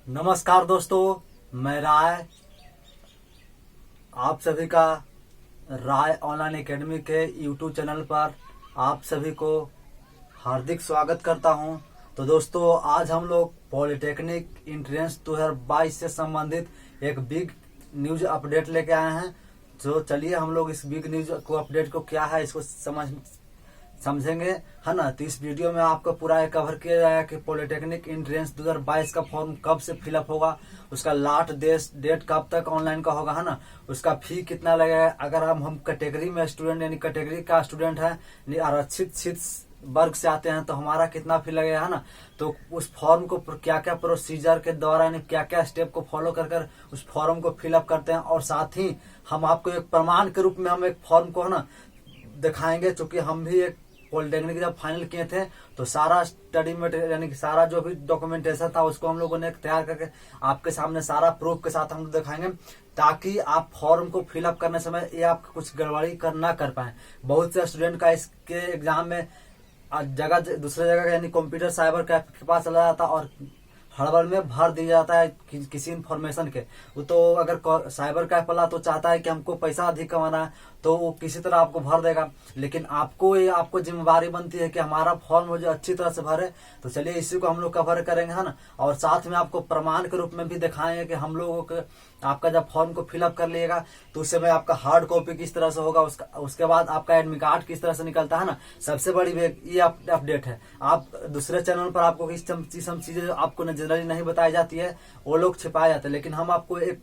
नमस्कार दोस्तों, मैं राय आप सभी का राय ऑनलाइन एकेडमी के यूट्यूब चैनल पर आप सभी को हार्दिक स्वागत करता हूं। तो दोस्तों, आज हम लोग पॉलिटेक्निक एंट्रेंस 2022 से संबंधित एक बिग न्यूज अपडेट लेके आए हैं। तो चलिए हम लोग इस बिग न्यूज को अपडेट को क्या है इसको समझेंगे, है ना। तो इस वीडियो में आपको पूरा कवर किया जाएगा कि पॉलिटेक्निक एंट्रेंस 2022 का फॉर्म कब से फिलअप होगा, उसका लास्ट डेट कब तक ऑनलाइन का होगा, है ना। उसका फी कितना लगेगा, अगर हम कैटेगरी में स्टूडेंट यानी कैटेगरी का स्टूडेंट है यानी आरक्षित वर्ग से आते हैं तो हमारा कितना फी लगेगा, है ना। तो उस फॉर्म को क्या क्या प्रोसीजर के द्वारा यानी क्या क्या स्टेप को फॉलो कर उस फॉर्म को फिलअप करते हैं, और साथ ही हम आपको एक प्रमाण के रूप में हम एक फॉर्म को, है ना, दिखाएंगे। चूंकि हम भी एक पॉलिटेक्निक जब फाइनल किए थे तो सारा स्टडी मटेरियल यानी कि सारा जो भी डॉक्यूमेंटेशन था उसको हम लोगों ने तैयार करके आपके सामने सारा प्रूफ के साथ हम दिखाएंगे, ताकि आप फॉर्म को फिलअप करने समय ये आप कुछ गड़बड़ी ना कर पाए। बहुत से स्टूडेंट का इसके एग्जाम में जगह दूसरे जगह यानी कंप्यूटर साइबर कैफ के पास चला जाता और हड़बड़ में भर दिया जाता है किसी इन्फॉर्मेशन के। वो तो अगर साइबर कैफ वाला तो चाहता है कि हमको पैसा अधिक कमाना है तो वो किसी तरह आपको भर देगा, लेकिन आपको जिम्मेदारी बनती है कि हमारा फॉर्म मुझे अच्छी तरह से भरे। तो चलिए इसी को हम लोग कवर करेंगे, है ना। और साथ में आपको प्रमाण के रूप में भी दिखाएंगे कि हम लोगों के आपका जब फॉर्म को फिलअप कर लिएगा तो उस समय आपका हार्ड कॉपी किस तरह से होगा, उसके बाद आपका एडमिट कार्ड किस तरह से निकलता है ना। सबसे बड़ी ये अपडेट है। आप दूसरे चैनल पर आपको चीजें आपको जनरली नहीं बताई जाती है, वो लोग छिपाए जाते हैं, लेकिन हम आपको एक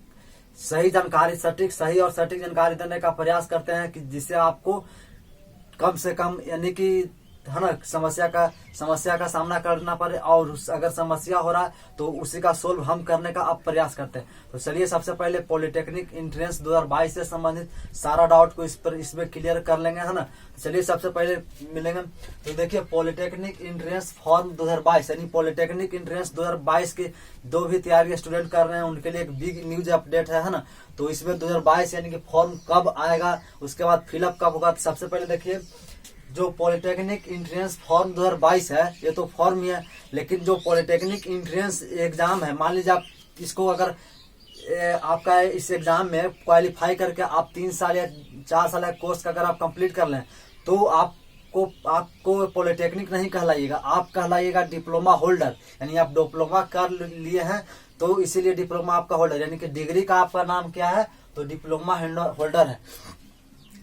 सही जानकारी सही और सटीक जानकारी देने का प्रयास करते हैं कि जिससे आपको कम से कम यानी कि, है ना, समस्या का सामना करना पड़े, और अगर समस्या हो रहा है तो उसी का सोल्व हम करने का आप प्रयास करते हैं। तो चलिए सबसे पहले पॉलिटेक्निक एंट्रेंस 2022 से संबंधित सारा डाउट को इसमें क्लियर कर लेंगे, है ना। तो चलिए सबसे पहले मिलेंगे। तो देखिए, पॉलिटेक्निक एंट्रेंस फॉर्म 2022 यानी पॉलिटेक्निक एंट्रेंस 2022 के जो भी तैयारी स्टूडेंट कर रहे हैं उनके लिए एक बिग न्यूज अपडेट है ना। तो इसमें 2022 यानी कि फॉर्म कब आएगा, उसके बाद फिलअप कब होगा। तो सबसे पहले देखिए, जो पॉलिटेक्निक एंट्रेंस फॉर्म 2022 है ये तो फॉर्म ही है, लेकिन जो पॉलिटेक्निक एंट्रेंस एग्जाम है, मान लीजिए आप इसको अगर आपका इस एग्जाम में क्वालिफाई करके आप 3 साल या 4 साल का कोर्स का अगर आप कंप्लीट कर लें तो आपको पॉलिटेक्निक नहीं कहलाइएगा, आप कहलाइएगा डिप्लोमा होल्डर। यानी आप डिप्लोमा कर लिए हैं तो इसीलिए डिप्लोमा आपका होल्डर, यानी कि डिग्री का आपका नाम क्या है, तो डिप्लोमा होल्डर है।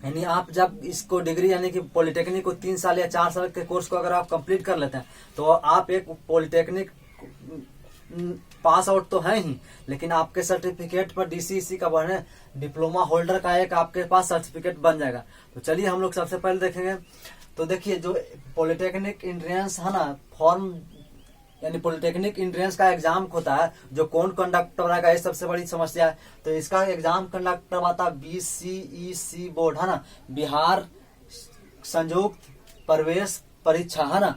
यानी आप जब इसको डिग्री यानी कि पॉलिटेक्निक को 3 साल या 4 साल के कोर्स को अगर आप कंप्लीट कर लेते हैं तो आप एक पॉलिटेक्निक पास आउट तो है ही, लेकिन आपके सर्टिफिकेट पर डीसीसी का बने डिप्लोमा होल्डर का एक आपके पास सर्टिफिकेट बन जाएगा। तो चलिए हम लोग सबसे पहले देखेंगे। तो देखिए, जो पॉलिटेक्निक एंट्रेंस है ना फॉर्म यानी पॉलिटेक्निक एंट्रेंस का एग्जाम होता है, जो कौन कंडक्ट कराएगा ये सबसे बड़ी समस्या है। तो इसका एग्जाम कंडक्ट करवाता BCEC बोर्ड, है ना, बिहार संयुक्त प्रवेश परीक्षा, है ना।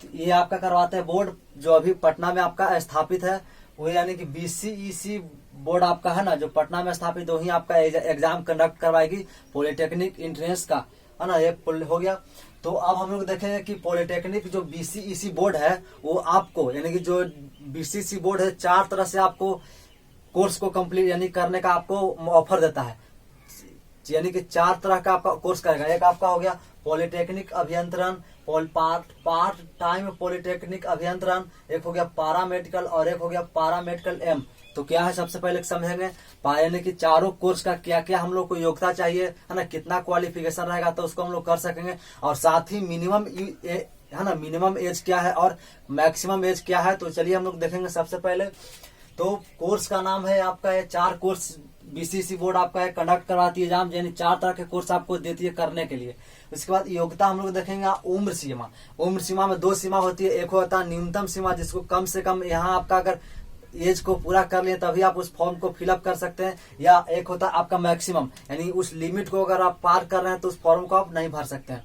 तो ये आपका करवाते हैं बोर्ड जो अभी पटना में आपका स्थापित है, वो यानी कि BCEC बोर्ड आपका, है ना, जो पटना में स्थापित वही आपका एग्जाम कंडक्ट करवाएगी पॉलिटेक्निक एंट्रेंस का, है ना। ये हो गया। तो अब हम लोग देखेंगे कि पॉलिटेक्निक जो BCEC बोर्ड है वो आपको यानी कि जो BCEC बोर्ड है 4 तरह से आपको कोर्स को कंप्लीट यानी करने का आपको ऑफर देता है, यानी कि 4 तरह का आपका कोर्स करेगा। एक आपका हो गया पॉलिटेक्निक अभियंत्रण, पार्ट टाइम पॉलिटेक्निक अभियंत्रण, एक हो गया पारामेडिकल और एक हो गया पारामेडिकल एम। तो क्या है सबसे पहले समझेंगे यानी कि चारों कोर्स का क्या क्या हम लोग को योग्यता चाहिए, है ना, कितना क्वालिफिकेशन रहेगा तो उसको हम लोग कर सकेंगे, और साथ ही है ना मिनिमम एज क्या है और मैक्सिमम एज क्या है। तो चलिए हम लोग देखेंगे सबसे पहले। तो कोर्स का नाम है आपका ये 4 कोर्स BCEC बोर्ड आपका है कंडक्ट करवाती है एग्जाम, यानी 4 तरह के कोर्स आपको देती है करने के लिए। उसके बाद योग्यता हम लोग देखेंगे उम्र सीमा में 2 सीमा होती है। एक होता है न्यूनतम सीमा, जिसको कम से कम यहाँ आपका अगर एज को पूरा कर लिए तभी आप उस फॉर्म को फिलअप कर सकते हैं, या एक होता है आपका मैक्सिमम, यानी उस लिमिट को अगर आप पार कर रहे हैं तो उस फॉर्म को आप नहीं भर सकते हैं।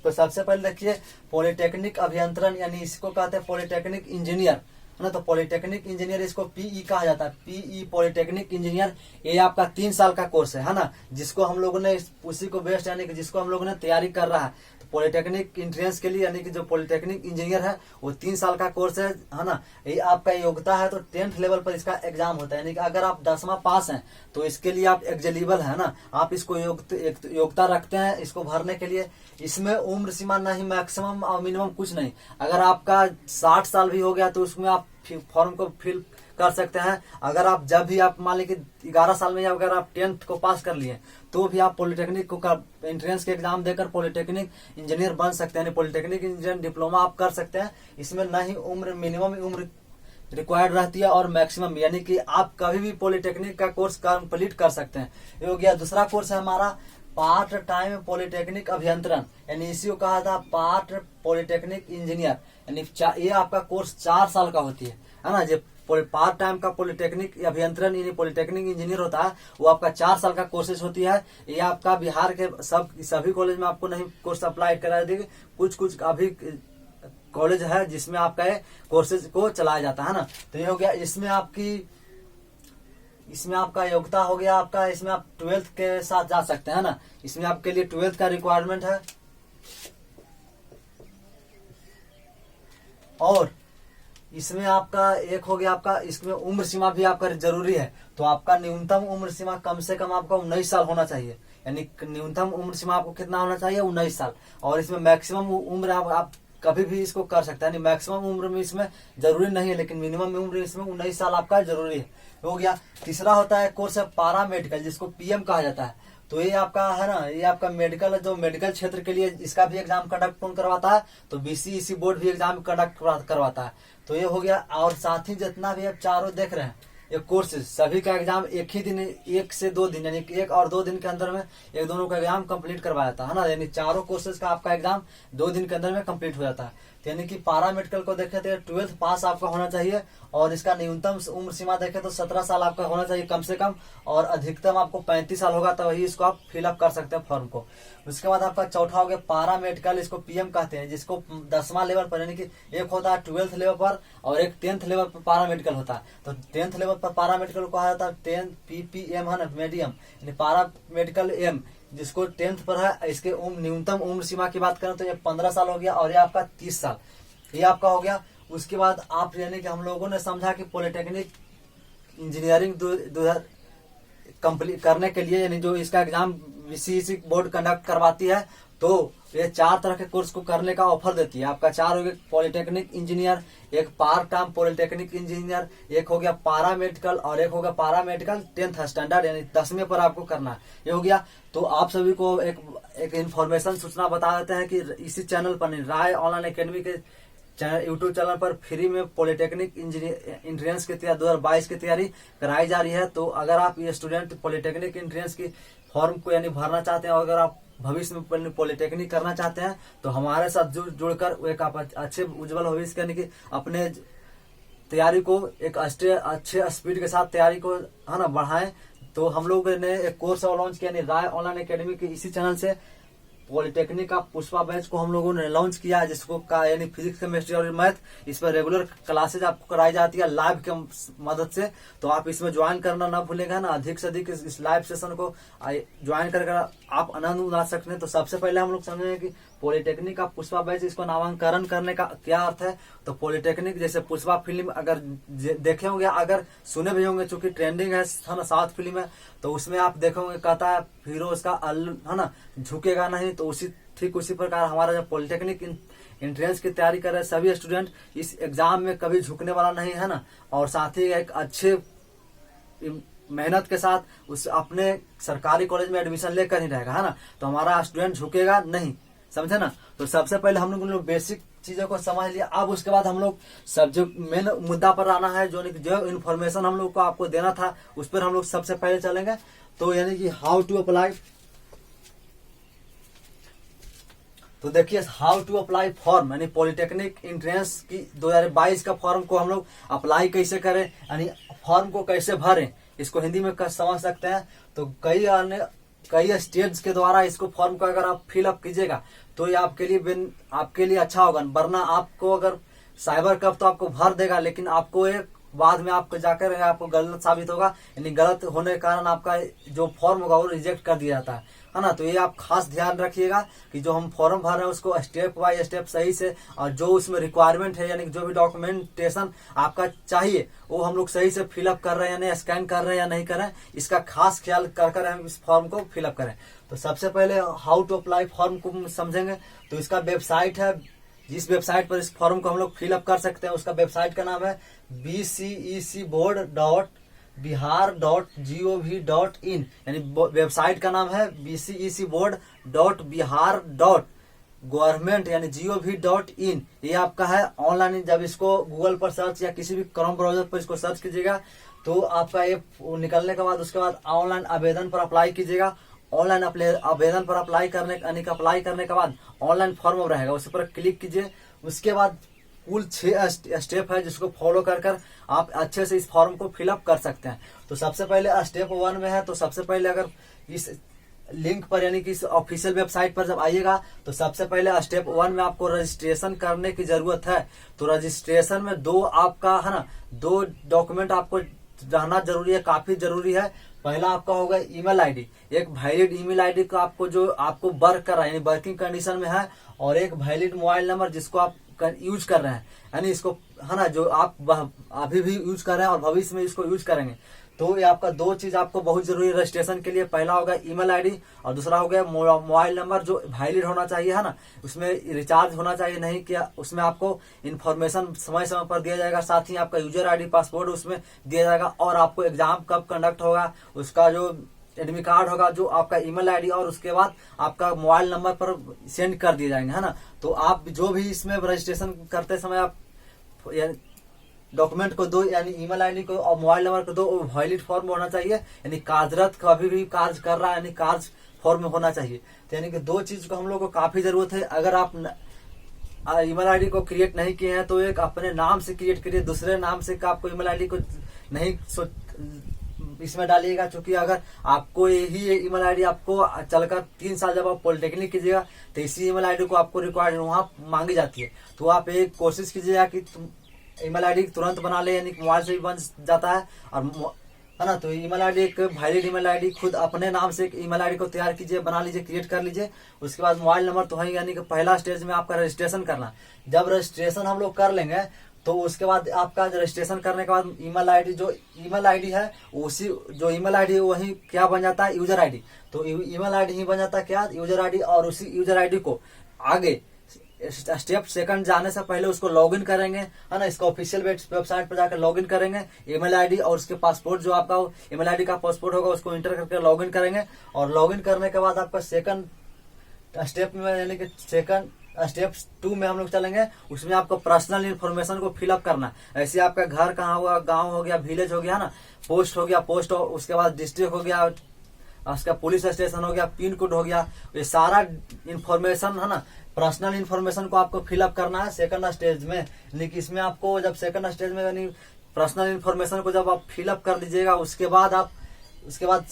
तो सबसे पहले देखिए, पॉलिटेक्निक अभियंत्रण यानी इसको कहते हैं पॉलिटेक्निक इंजीनियर, है ना। तो पॉलिटेक्निक इंजीनियर इसको PE कहा जाता है, PE पॉलिटेक्निक इंजीनियर। ये आपका 3 साल का कोर्स है ना, जिसको हम लोगों ने उसी को बेस्ट यानी कि जिसको हम लोगों ने तैयारी कर रहा है। तो पॉलिटेक्निक इंट्रेंस के लिए यानी कि जो पॉलिटेक्निक इंजीनियर है वो 3 साल का कोर्स है ना। ये आपका योग्यता है तो 10th लेवल पर इसका एग्जाम होता है, यानी कि अगर आप 10वां पास हैं तो इसके लिए आप एलिजिबल है ना, आप इसको योग्यता रखते हैं इसको भरने के लिए। इसमें उम्र सीमा नहीं, मैक्सिमम और मिनिमम कुछ नहीं। अगर आपका 60 साल भी हो गया तो उसमें आप फॉर्म को फिल कर सकते हैं। अगर आप जब भी आप मान लीजिए 11 साल में अगर आप 10th को पास कर लिए तो भी आप पॉलिटेक्निक को एंट्रेंस के एग्जाम देकर पॉलिटेक्निक इंजीनियर बन सकते हैं, पॉलिटेक्निक इंजीनियर डिप्लोमा आप कर सकते हैं। इसमें ना ही उम्र, मिनिमम उम्र रिक्वायर्ड रहती है और मैक्सिमम, यानी कि आप कभी भी पॉलिटेक्निक का कोर्स कंप्लीट कर सकते हैं। ये हो गया। दूसरा कोर्स है हमारा पार्ट टाइम पॉलिटेक्निक अभियंत्रण, यानी इसी को कहा था पार्ट पॉलिटेक्निक इंजीनियर, यानी ये आपका कोर्स 4 साल का होती है ना। जो पार्ट टाइम का पॉलिटेक्निक अभियंत्रण यानी पॉलिटेक्निक इंजीनियर होता है वो आपका 4 साल का कोर्सेज होती है। ये आपका बिहार के सभी कॉलेज में आपको नहीं कोर्स अप्लाई करा देगी, कुछ अभी कॉलेज है जिसमें आपका कोर्सेज को चलाया जाता है ना। तो ये हो गया। इसमें आपका योग्यता हो गया आपका, इसमें आप 12th के साथ जा सकते हैं ना। इसमें आपके लिए 12th का रिक्वायरमेंट है। और इसमें आपका एक हो गया आपका, इसमें उम्र सीमा भी आपका जरूरी है। तो आपका न्यूनतम उम्र सीमा कम से कम आपका 19 साल होना चाहिए, यानी न्यूनतम उम्र सीमा आपको कितना होना चाहिए, 19 साल। और इसमें मैक्सिमम उम्र आप कभी भी इसको कर सकते हैं, मैक्सिमम उम्र में इसमें जरूरी नहीं है, लेकिन मिनिमम उम्र इसमें 19 साल आपका जरूरी है। हो गया। तीसरा होता है कोर्स है पारा मेडिकल, जिसको पीएम कहा जाता है। तो ये आपका है ना, ये आपका मेडिकल, जो मेडिकल क्षेत्र के लिए इसका भी एग्जाम कंडक्ट कौन करवाता है, तो बीसीईसी बोर्ड भी एग्जाम कंडक्ट करवाता है। तो ये हो गया। और साथ ही जितना भी आप चारों देख रहे हैं ये कोर्सेज सभी का एग्जाम एक ही दिन, 1 से 2 दिन, यानी 1 और 2 दिन के अंदर में एक दोनों का एग्जाम कंप्लीट करवाया जाता है ना। यानी चारों कोर्सेज का आपका एग्जाम 2 दिन के अंदर में कंप्लीट हो जाता है। तो यानी कि पारा मेडिकल को देखे तो 12th पास आपका होना चाहिए और इसका न्यूनतम उम्र सीमा देखे तो 17 साल आपका होना चाहिए कम से कम, और अधिकतम आपको 35 साल होगा तो वही इसको आप फिलअप कर सकते हैं फॉर्म को। उसके बाद आपका चौथा हो गया पारा मेडिकल, इसको पीएम कहते हैं, जिसको 10वां लेवल पर, यानी कि एक होता है 12th लेवल पर और एक 10th लेवल पर पारा मेडिकल होता है। तो 10th लेवल पर पारा मेडिकल को कहा जाता है 10 PPM है ना, मीडियम, यानी पारा मेडिकल एम, जिसको 10th पर है। इसके न्यूनतम उम्र सीमा की बात करें तो ये 15 साल हो गया और ये आपका 30 साल, ये आपका हो गया। उसके बाद आप, यानी कि हम लोगों ने समझा कि पॉलिटेक्निक इंजीनियरिंग 2000 कंप्लीट करने के लिए, यानी जो इसका एग्जाम बीसीईसी बोर्ड कंडक्ट करवाती है, तो ये 4 तरह के कोर्स को करने का ऑफर देती है। आपका 4 हो गए पॉलिटेक्निक इंजीनियर, एक पार्ट टाइम पॉलिटेक्निक इंजीनियर, एक हो गया पारा मेडिकल और एक हो गया पारा मेडिकल 10th स्टैंडर्ड, यानी 10वें पर आपको करना है। ये हो गया। तो आप सभी को एक इन्फॉर्मेशन सूचना बता देते हैं कि इसी चैनल पर राय ऑनलाइन एकेडमी के यूट्यूब चैनल पर फ्री में पॉलिटेक्निक इंजीनियर इंट्रेंस की तैयारी 2022 की तैयारी कराई जा रही है। तो अगर आप ये स्टूडेंट पॉलिटेक्निक इंट्रेंस की फॉर्म को यानी भरना चाहते हैं और अगर आप भविष्य में पॉलिटेक्निक करना चाहते हैं तो हमारे साथ जुड़कर एक आप अच्छे उज्जवल भविष्य यानी कि अपने तैयारी को एक अच्छे स्पीड के साथ तैयारी को है ना बढ़ाएं। तो हम लोग ने एक कोर्स लॉन्च किया, यानी राय ऑनलाइन एकेडमी के इसी चैनल से पॉलिटेक्निक का पुष्पा बैच को हम लोगों ने लॉन्च किया, जिसको का यानी फिजिक्स केमिस्ट्री और मैथ, इस पर रेगुलर क्लासेज आपको कराई जाती है लाइव के मदद से। तो आप इसमें ज्वाइन करना ना भूलेगा ना, अधिक से अधिक इस लाइव सेशन को ज्वाइन कर आप आनंद उठा सकते हैं। तो सबसे पहले हम लोग समझेंगे कि पॉलिटेक्निक का पुष्पा बैच, इसको नामांकन करने का क्या अर्थ है। तो पॉलिटेक्निक जैसे पुष्पा फिल्म अगर देखे होंगे, अगर सुने भी होंगे, चूंकि ट्रेंडिंग है ना, साउथ फिल्म है, तो उसमें आप देखोगे कहता है हीरो उसका है ना झुकेगा नहीं। तो ठीक उसी प्रकार हमारा जो पॉलिटेक्निक एंट्रेंस की तैयारी कर रहे सभी स्टूडेंट इस एग्जाम में कभी झुकने वाला नहीं है ना, और साथ ही एक अच्छे मेहनत के साथ उस अपने सरकारी कॉलेज में एडमिशन लेकर ही रहेगा है ना। तो हमारा स्टूडेंट झुकेगा नहीं, समझे ना। तो सबसे पहले हम लोग बेसिक चीजों को समझ लिया। अब उसके बाद हम लोग सब जो मेन मुद्दा पर आना है, जो इन्फॉर्मेशन हम लोग को आपको देना था उस पर हम लोग सबसे पहले चलेंगे। तो यानी कि हाउ टू अप्लाई। तो देखिए हाउ टू अप्लाई फॉर्म, यानी पॉलिटेक्निक एंट्रेंस की 2022 का फॉर्म को हम लोग अप्लाई कैसे करें, यानी फॉर्म को कैसे भरें, इसको हिंदी में समझ सकते हैं। तो कई स्टेप्स के द्वारा इसको फॉर्म को अगर आप फिलअप कीजिएगा तो ये आपके लिए अच्छा होगा। वरना आपको अगर साइबर कब तो आपको भर देगा, लेकिन आपको एक बाद में आपको जाकर आपको गलत साबित होगा, यानी गलत होने के कारण आपका जो फॉर्म होगा वो रिजेक्ट कर दिया जाता है है ना। तो ये आप खास ध्यान रखिएगा कि जो हम फॉर्म भर रहे हैं उसको स्टेप बाय स्टेप सही से, और जो उसमें रिक्वायरमेंट है यानी कि जो भी डॉक्यूमेंटेशन आपका चाहिए वो हम लोग सही से फिलअप कर रहे हैं या नहीं, स्कैन कर रहे हैं या नहीं कर रहे हैं, इसका खास ख्याल कर कर हम इस फॉर्म को फिलअप करें। तो सबसे पहले हाउ टू अप्लाई फॉर्म को समझेंगे। तो इसका वेबसाइट है, जिस वेबसाइट पर इस फॉर्म को हम लोग फिलअप कर सकते हैं उसका वेबसाइट का नाम है bcecboard.bihar.gov.in, यानी वेबसाइट का नाम है bcecboard.bihar.government यानी gov.in। ये आपका है ऑनलाइन। जब इसको गूगल पर सर्च या किसी भी क्रोम ब्राउजर पर इसको सर्च कीजिएगा तो आपका ये निकलने के बाद उसके बाद ऑनलाइन आवेदन पर अप्लाई कीजिएगा। ऑनलाइन आवेदन पर अप्लाई करने के बाद ऑनलाइन फॉर्म रहेगा, उस पर क्लिक कीजिए। उसके बाद कुल 6 स्टेप है जिसको फॉलो कर कर आप अच्छे से इस फॉर्म को फिलअप कर सकते हैं। तो सबसे पहले स्टेप 1 में है, तो सबसे पहले अगर इस लिंक पर यानी कि इस ऑफिशियल वेबसाइट पर जब आइएगा तो सबसे पहले स्टेप 1 में आपको रजिस्ट्रेशन करने की जरूरत है। तो रजिस्ट्रेशन में दो डॉक्यूमेंट आपको रहना जरूरी है, काफी जरूरी है। पहला आपका होगा ईमेल आईडी, एक वैलिड ईमेल आईडी का आपको जो आपको वर्क कर रहा है यानी वर्किंग कंडीशन में है, और एक वैलिड मोबाइल नंबर जिसको आप यूज कर रहे हैं, यानी इसको है ना जो आप अभी भी यूज कर रहे हैं और भविष्य में इसको यूज करेंगे। तो ये आपका 2 चीज आपको बहुत जरूरी है रजिस्ट्रेशन के लिए। पहला होगा ईमेल आईडी और दूसरा हो गया मोबाइल नंबर जो वैलिड होना चाहिए, है ना, उसमें रिचार्ज होना चाहिए नहीं किया, उसमें आपको इन्फॉर्मेशन समय समय पर दिया जाएगा। साथ ही आपका यूजर आईडी पासवर्ड उसमें दिया जाएगा, और आपको एग्जाम कब कंडक्ट होगा उसका जो एडमिट कार्ड होगा जो आपका ईमेल आईडी और उसके बाद आपका मोबाइल नंबर पर सेंड कर दिए जाएंगे, है ना। तो आप जो भी इसमें रजिस्ट्रेशन करते समय आप डॉक्यूमेंट को दो, यानी ईमेल आईडी को और मोबाइल नंबर को दो, वैलिड फॉर्म होना चाहिए, यानी कार्यरत कभी भी कार्य कर रहा है यानी कार्य फॉर्म में होना चाहिए। तो यानी कि 2 चीज को हम लोग को काफी जरूरत है। अगर आप ईमेल आईडी को क्रिएट नहीं किए हैं तो एक अपने नाम से क्रिएट करिए, दूसरे नाम से आपको ईमेल आईडी को नहीं इसमें डालिएगा, क्योंकि अगर आपको यही ईमेल आईडी आपको चलकर 3 साल जब आप पॉलिटेक्निक कीजिएगा तो इसी ईमेल आईडी को आपको रिक्वायर्ड वहां मांगी जाती है। तो आप एक कोशिश कीजिएगा कि ईमेल आईडी तुरंत बना ले, यानी मोबाइल से भी बन जाता है, और है ना। तो ईमेल आईडी एक वैलिड ईमेल आईडी खुद अपने नाम से एक ईमेल आईडी को तैयार कीजिए, बना लीजिए, क्रिएट कर लीजिए। उसके बाद मोबाइल नंबर तो है, यानी कि पहला स्टेज में आपका रजिस्ट्रेशन करना। जब रजिस्ट्रेशन हम लोग कर लेंगे तो उसके बाद आपका रजिस्ट्रेशन करने के बाद ईमेल आईडी जो ईमेल आईडी है उसी जो ईमेल आईडी वही क्या बन जाता है यूजर आईडी। तो ईमेल आईडी ही बन जाता है क्या यूजर आईडी, और उसी यूजर आईडी को आगे स्टेप 2 जाने से पहले उसको लॉगिन करेंगे, है ना। इसका ऑफिशियल वेबसाइट पर जाकर लॉगिन करेंगे, ईमेल आईडी और उसके पासपोर्ट जो आपका ईमेल आईडी का पासपोर्ट होगा उसको इंटर करके लॉगिन करेंगे। और लॉगिन करने के बाद आपका सेकंड स्टेप में यानी कि स्टेप 2 में हम लोग चलेंगे। उसमें आपको पर्सनल इन्फॉर्मेशन को फिलअप करना है। ऐसे आपका घर कहाँ हुआ, गांव हो गया, विलेज हो गया ना, पोस्ट हो गया, पोस्ट उसके बाद डिस्ट्रिक्ट हो गया, उसका पुलिस स्टेशन हो गया, पिन कोड हो गया, ये सारा इन्फॉर्मेशन है ना पर्सनल इन्फॉर्मेशन को आपको फिलअप करना है सेकंड स्टेज में। यानी कि इसमें आपको जब सेकंड स्टेज में यानी पर्सनल इन्फॉर्मेशन को जब आप फिलअप कर दीजिएगा उसके बाद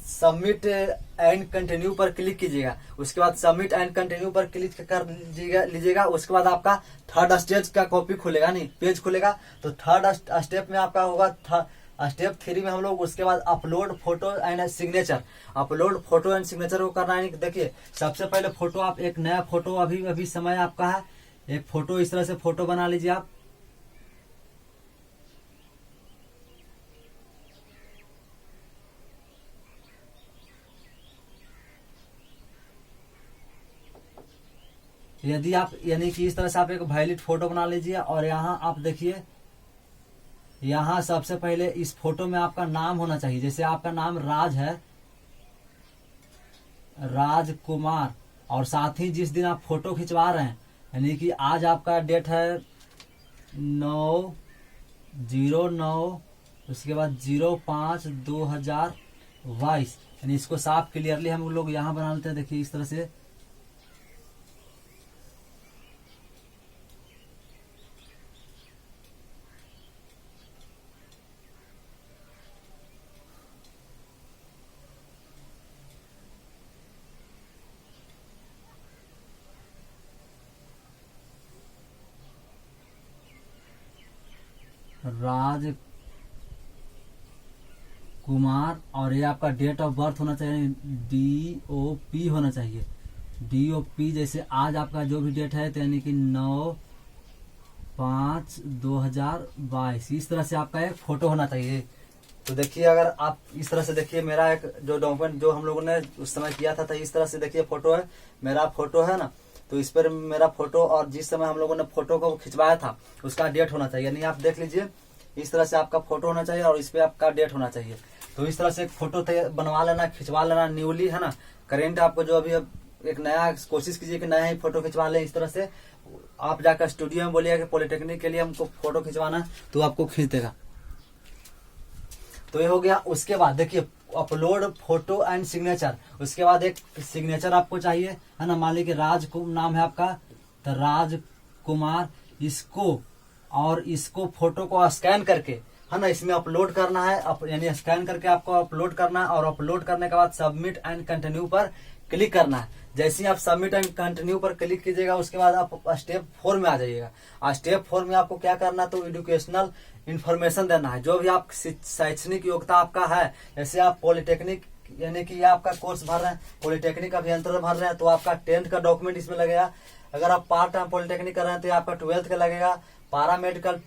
सबमिट एंड कंटिन्यू पर क्लिक कीजिएगा। उसके बाद सबमिट एंड कंटिन्यू पर क्लिक कर लीजिएगा। उसके बाद आपका 3rd स्टेज का कॉपी खुलेगा, नहीं पेज खुलेगा। तो 3rd स्टेप में आपका होगा स्टेप 3 में हम लोग उसके बाद अपलोड फोटो एंड सिग्नेचर को करना है। देखिए सबसे पहले फोटो आप एक नया फोटो अभी समय आपका है, एक फोटो इस तरह से फोटो बना लीजिए आप। यदि आप यानी कि इस तरह से आप एक वैलिड फोटो बना लीजिए, और यहाँ आप देखिए यहाँ सबसे पहले इस फोटो में आपका नाम होना चाहिए। जैसे आपका नाम राज है, राजकुमार, और साथ ही जिस दिन आप फोटो खिंचवा रहे हैं यानी कि आज आपका डेट है 9/09, उसके बाद 05/2022, यानी इसको साफ क्लियरली हम लोग यहाँ बना लेते हैं। देखिए इस तरह से कुमार, और ये आपका डेट ऑफ बर्थ होना चाहिए, DOP होना चाहिए। DOP जैसे आज आपका जो भी डेट है तो यानी कि 9/5/2022, इस तरह से आपका एक फोटो होना चाहिए। तो देखिए अगर आप इस तरह से देखिए, मेरा एक जो डॉक्यूमेंट जो हम लोगों ने उस समय किया था, इस तरह से देखिए फोटो है, मेरा फोटो है ना, तो इस पर मेरा फोटो और जिस समय हम लोगों ने फोटो को खिंचवाया था उसका डेट होना चाहिए। यानी आप देख लीजिए, इस तरह से आपका फोटो होना चाहिए और इस पे आपका डेट होना चाहिए। तो इस तरह से एक फोटो बनवा लेना, खिंचवा लेना, न्यूली है ना, करेंट आपको जो अभी एक नया कोशिश कीजिए कि नया ही फोटो खिंचवा लें। इस तरह से आप जाकर स्टूडियो में बोलिएगा कि पॉलिटेक्निक के लिए हमको फोटो खिंचवाना, तो आपको खींच देगा। तो ये हो गया। उसके बाद देखिए अपलोड फोटो एंड सिग्नेचर, उसके बाद एक सिग्नेचर आपको चाहिए, है ना। मान लीजिए राज नाम है आपका, तो राज कुमार, इसको और इसको फोटो को स्कैन करके, है ना, इसमें अपलोड करना है, यानी स्कैन करके आपको अपलोड करना है। और अपलोड करने के बाद सबमिट एंड कंटिन्यू पर क्लिक करना है। जैसे ही आप सबमिट एंड कंटिन्यू पर क्लिक कीजिएगा, उसके बाद आप स्टेप 4 में आ जाइएगा। स्टेप 4 में आपको क्या करना है, तो एजुकेशनल इन्फॉर्मेशन देना है, जो भी आप शैक्षणिक योग्यता आपका है। जैसे आप पॉलिटेक्निक यानी कि आपका कोर्स भर रहे हैं, पॉलिटेक्निक अभियंत्रण भर रहे हैं, तो आपका 10th का डॉक्यूमेंट इसमें लगेगा। अगर आप पार्ट टाइम पॉलिटेक्निक कर रहे हैं तो आपका 12th का लगेगा। पारा मेडिकल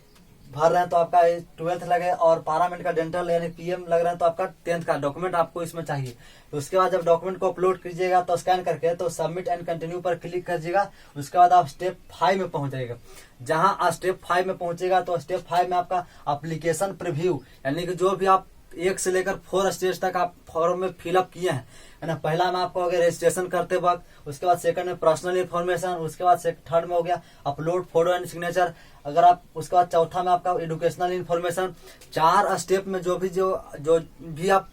भर रहे हैं तो आपका 12th लगेगा, और पारा मेडिकल डेंटल यानी PM लग रहा है तो आपका 10th का डॉक्यूमेंट आपको इसमें चाहिए। तो उसके बाद जब डॉक्यूमेंट को अपलोड कीजिएगा तो स्कैन करके, तो सबमिट एंड कंटिन्यू पर क्लिक कीजिएगा। उसके बाद आप स्टेप 5 में पहुंच जाएगा। जहां स्टेप 5 में पहुंचेगा तो स्टेप 5 में आपका एप्लीकेशन प्रीव्यू, यानी कि जो भी आप 1 से लेकर 4 स्टेज तक आप फॉर्म में फिलअप किए हैं, है ना। पहला में आपको हो गया रजिस्ट्रेशन करते वक्त, उसके बाद सेकंड में पर्सनल इन्फॉर्मेशन, उसके बाद थर्ड में हो गया अपलोड फोटो एंड सिग्नेचर। अगर आप उसके बाद चौथा में आपका एजुकेशनल इन्फॉर्मेशन। 4 स्टेप में जो भी आप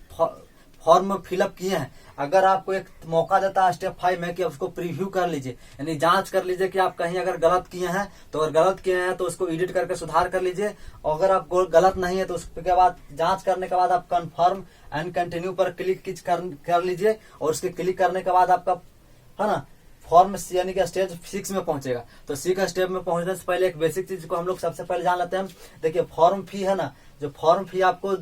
फॉर्म में फिलअप किए हैं, अगर आपको एक मौका देता है स्टेप 5 में कि उसको प्रीव्यू कर लीजिए, यानी जांच कर लीजिए कि आप कहीं अगर गलत किए हैं, तो अगर गलत किए हैं तो उसको एडिट करके सुधार कर लीजिए। और अगर आप गलत नहीं है तो उसके बाद जांच करने के बाद आप कंफर्म एंड कंटिन्यू पर क्लिक कर लीजिए। और उसके क्लिक करने के बाद आपका, है ना, फॉर्म यानी कि स्टेज 6 में पहुंचेगा। तो 6 स्टेप में पहुंचने से पहले एक बेसिक चीज को हम लोग सबसे पहले जान लेते हैं। देखिए फॉर्म फी है ना, जो फॉर्म फी आपको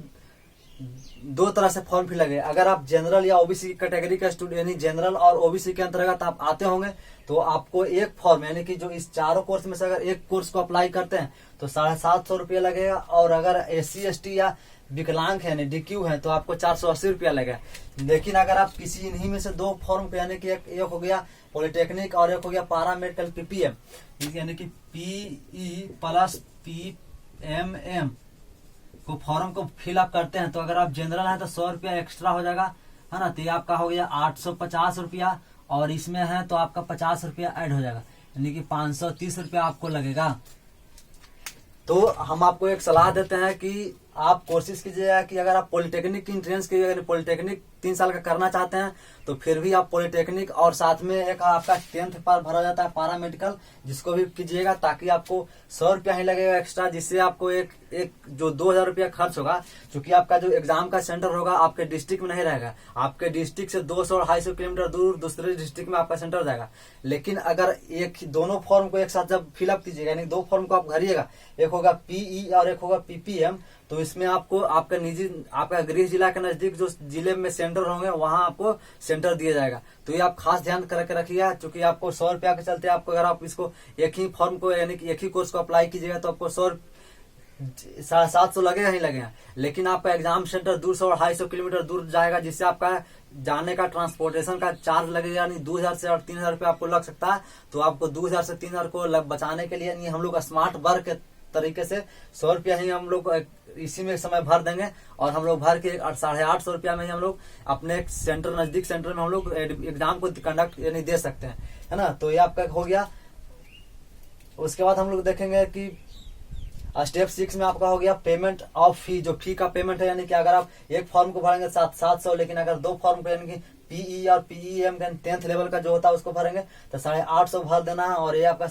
2 तरह से फॉर्म फी लगे। अगर आप जनरल या OBC कैटेगरी का स्टूडेंट, यानी जनरल और OBC के अंतर्गत आप आते होंगे, तो आपको एक फॉर्म, यानी कि जो इस चारों कोर्स में से अगर एक कोर्स को अप्लाई करते हैं तो 750 रुपया लगेगा। और अगर SC ST या विकलांग है, यानी DQ है, तो आपको 480 रुपया लगेगा। लेकिन अगर आप किसी इन्हीं में से 2 फॉर्म को, यानी कि एक हो गया पॉलिटेक्निक और एक हो गया पारा मेडिकल PPM, यानी कि PE प्लस PMM को फॉर्म को फिलअप करते हैं, तो अगर आप जनरल है तो 100 रुपया एक्स्ट्रा हो जाएगा, है ना। तो ये आपका हो गया 850 रुपया, और इसमें है तो आपका 50 रुपया ऐड हो जाएगा, यानी कि 530 रुपया आपको लगेगा। तो हम आपको एक सलाह देते हैं कि आप कोशिश कीजिएगा कि अगर आप पॉलिटेक्निक की इंट्रेंस की, अगर पॉलिटेक्निक 3 साल का करना चाहते हैं तो फिर भी आप पॉलिटेक्निक और साथ में एक आपका 10th पर भरा जाता है पारा मेडिकल, जिसको भी कीजिएगा, ताकि आपको 100 रुपया ही लगेगा एक्स्ट्रा, जिससे आपको एक जो 2000 रुपया खर्च होगा, क्योंकि आपका जो एग्जाम का सेंटर होगा आपके डिस्ट्रिक्ट में नहीं रहेगा, आपके डिस्ट्रिक्ट से 200-250 किलोमीटर दूर दूसरे डिस्ट्रिक्ट में आपका सेंटर जाएगा। लेकिन अगर दोनों फॉर्म को एक साथ जब फिलअप कीजिएगा, यानी 2 फॉर्म को आप भरिएगा, एक होगा PE और एक होगा PPM, तो इसमें आपको आपका गृह जिला के नजदीक जो जिले में सेंटर होंगे वहां आपको सेंटर दिया जाएगा। तो ये आप खास ध्यान करके रखिएगा, क्योंकि आपको 100 रुपया के चलते आपको, अगर आप इसको एक ही फॉर्म को, यानी कि एक ही कोर्स को अप्लाई कीजिएगा, तो आपको 750 लगेगा ही लगेगा। लेकिन आपका एग्जाम सेंटर 200-250 किलोमीटर दूर जाएगा, जिससे आपका जाने का ट्रांसपोर्टेशन का चार्ज लगेगा, यानी 2000 से 3000 रुपया आपको लग सकता है। तो आपको 2000 से 3000 को बचाने के लिए हम लोग स्मार्ट वर्क के तरीके से 100 रुपया ही हम लोग इसी में समय भर देंगे, और हम लोग भर के 850 रुपया में ही हम लोग अपने सेंटर, नजदीक सेंटर में हम लोग एग्जाम को कंडक्ट यानी दे सकते हैं, है ना। तो ये आपका हो गया। उसके बाद हम लोग देखेंगे कि स्टेप 6 में आपका हो गया पेमेंट ऑफ फी, जो फी का पेमेंट है, यानी कि अगर आप एक फॉर्म को भरेंगे 700, लेकिन अगर 2 फॉर्म को, यानी कि PE और PEM 10th लेवल का जो होता है उसको भरेंगे तो 850 भर देना है। और ये आपका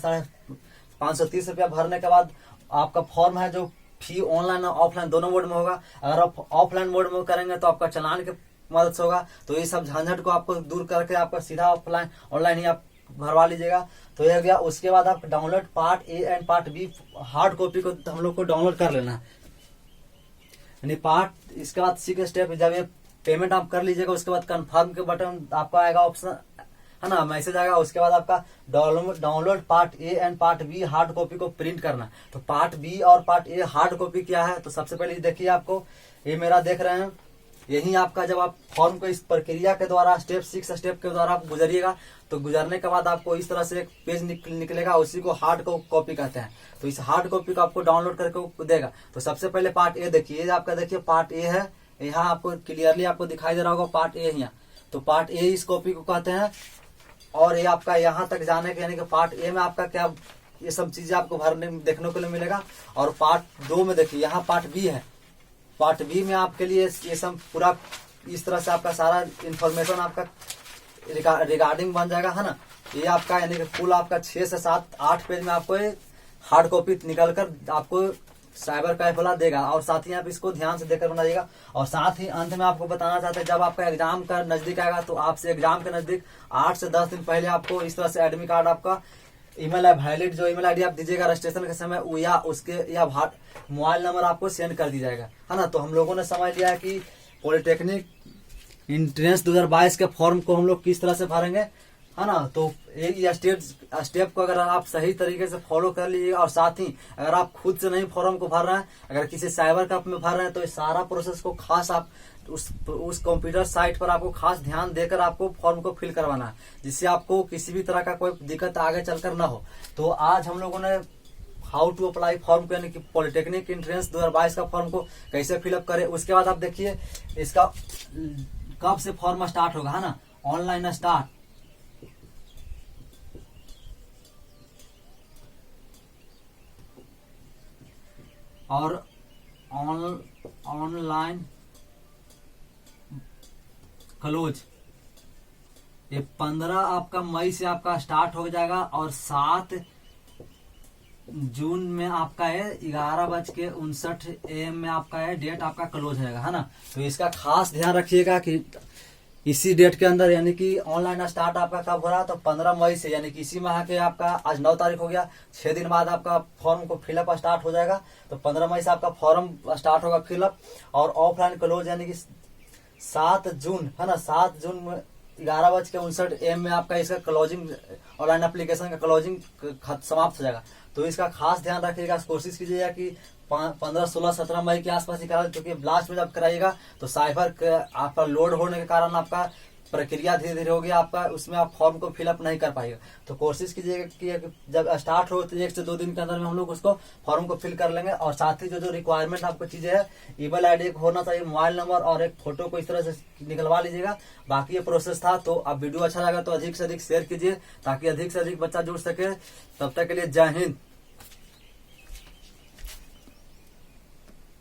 530 रुपया भरने के बाद आपका फॉर्म है जो फी ऑनलाइन और ऑफलाइन दोनों मोड में होगा। अगर आप ऑफलाइन मोड में करेंगे तो आपका चालान के मदद से होगा। तो ये सब झंझट को आपको दूर करके आपका सीधा ऑफलाइन ऑनलाइन ही आप भरवा लीजिएगा। तो ये हो गया। उसके बाद आप download part A and part B hard copy को हम लोग को डाउनलोड कर लेना है। यानी पार्ट, इसके बाद सी के स्टेप, जब ये पेमेंट आप कर लीजिएगा उसके बाद कंफर्म के बटन आपका आएगा ऑप्शन, है ना, मैसेज आएगा। उसके बाद आपका download part A and part B hard copy को प्रिंट करना। तो पार्ट बी और पार्ट ए हार्ड कॉपी क्या है, तो सबसे पहले देखिए, आपको ये मेरा देख रहे हैं, यही आपका जब आप फॉर्म को इस प्रक्रिया के द्वारा स्टेप 6 स्टेप के द्वारा आप गुजरिएगा, तो गुजरने के बाद आपको इस तरह से एक पेज निकलेगा, उसी को हार्ड कॉपी कहते हैं। तो इस हार्ड कॉपी को आपको डाउनलोड करके देगा। तो सबसे पहले पार्ट ए देखिए, आपका देखिए पार्ट ए है, यहाँ आपको क्लियरली आपको दिखाई दे रहा होगा पार्ट ए यहाँ। तो पार्ट ए इस कॉपी को कहते हैं। और ये आपका यहाँ तक जाने के, यानी कि पार्ट ए में आपका क्या, ये सब चीजें आपको भरने देखने को मिलेगा। और पार्ट 2 में देखिए, यहाँ पार्ट बी है। पार्ट बी में आपके लिए ये सब पूरा इस तरह से आपका सारा इंफॉर्मेशन आपका रिगार्डिंग बन जाएगा, है ना। ये आपका यानी कि फुल आपका 6 से 7 8 पेज में आपको हार्ड कॉपी निकल कर आपको साइबर कैफ वाला देगा। और साथ ही आप इसको ध्यान से देखकर बनाइएगा। और साथ ही अंत में आपको बताना चाहते हैं, जब आपका एग्जाम का नजदीक आएगा तो आपसे एग्जाम के नजदीक 8 से 10 दिन पहले आपको इस तरह से एडमिट कार्ड, आपका ईमेल है वैलिड, जो ईमेल आईडी आप दीजिएगा रजिस्ट्रेशन के समय, या उसके या मोबाइल नंबर आपको सेंड कर दी जाएगा, है ना। तो हम लोगों ने समझ लिया है कि पॉलिटेक्निक एंट्रेंस 2022 के फॉर्म को हम लोग किस तरह से भरेंगे, है ना। तो एक स्टेप को अगर आप सही तरीके से फॉलो कर लीजिएगा, और साथ ही अगर आप खुद से नहीं फॉर्म को भर रहे हैं, अगर किसी साइबर कैफ में भर रहे हैं, तो इस सारा प्रोसेस को खास आप उस कंप्यूटर साइट पर आपको खास ध्यान देकर आपको फॉर्म को फिल करवाना है, जिससे आपको किसी भी तरह का कोई दिक्कत आगे चलकर ना हो। तो आज हम लोगों ने हाउ टू अप्लाई फॉर्म को, यानी कि पॉलिटेक्निक एंट्रेंस 2022 का फॉर्म को कैसे फिलअप करें। उसके बाद आप देखिए इसका कब से फॉर्म स्टार्ट होगा, है ना, ऑनलाइन स्टार्ट। और ऑनलाइन क्लोज ये 15 आपका मई से आपका स्टार्ट हो जाएगा, और 7 जून में आपका है 11:59 AM में आपका है डेट आपका क्लोज रहेगा, है ना। तो इसका खास ध्यान रखिएगा कि इसी डेट के अंदर, यानी कि ऑनलाइन स्टार्ट आपका कब हो रहा है, तो 15 मई से, यानी कि इसी माह के आपका आज 9 तारीख हो गया, 6 दिन बाद आपका फॉर्म को फिलअप स्टार्ट हो जाएगा। तो 15 मई से आपका फॉर्म स्टार्ट होगा फिलअप। और ऑफलाइन क्लोज यानी कि 7 जून, है ना, 7 जून में 11:59 AM में आपका इसका क्लोजिंग, ऑनलाइन एप्लीकेशन का क्लोजिंग समाप्त हो जाएगा। तो इसका खास ध्यान रखिएगा, कोशिश कीजिएगा कि 15, 16, 17 मई के आसपास ही करा, क्योंकि लास्ट में जब कराइएगा तो साइबर आपका लोड होने के कारण आपका प्रक्रिया धीरे धीरे होगी आपका, उसमें आप फॉर्म को फिलअप नहीं कर पाएगा। तो कोशिश कीजिएगा कि जब स्टार्ट हो तो 1 से 2 दिन के अंदर में हम लोग उसको फॉर्म को फिल कर लेंगे। और साथ ही जो रिक्वायरमेंट आपको चीजें है, ईमेल आईडी एक होना चाहिए, मोबाइल नंबर और एक फोटो को इस तरह से निकलवा लीजिएगा। बाकी ये प्रोसेस था। तो अब वीडियो अच्छा लगा तो अधिक से अधिक शेयर कीजिए, ताकि अधिक से अधिक बच्चा जुड़ सके। तब तक के लिए जय हिंद।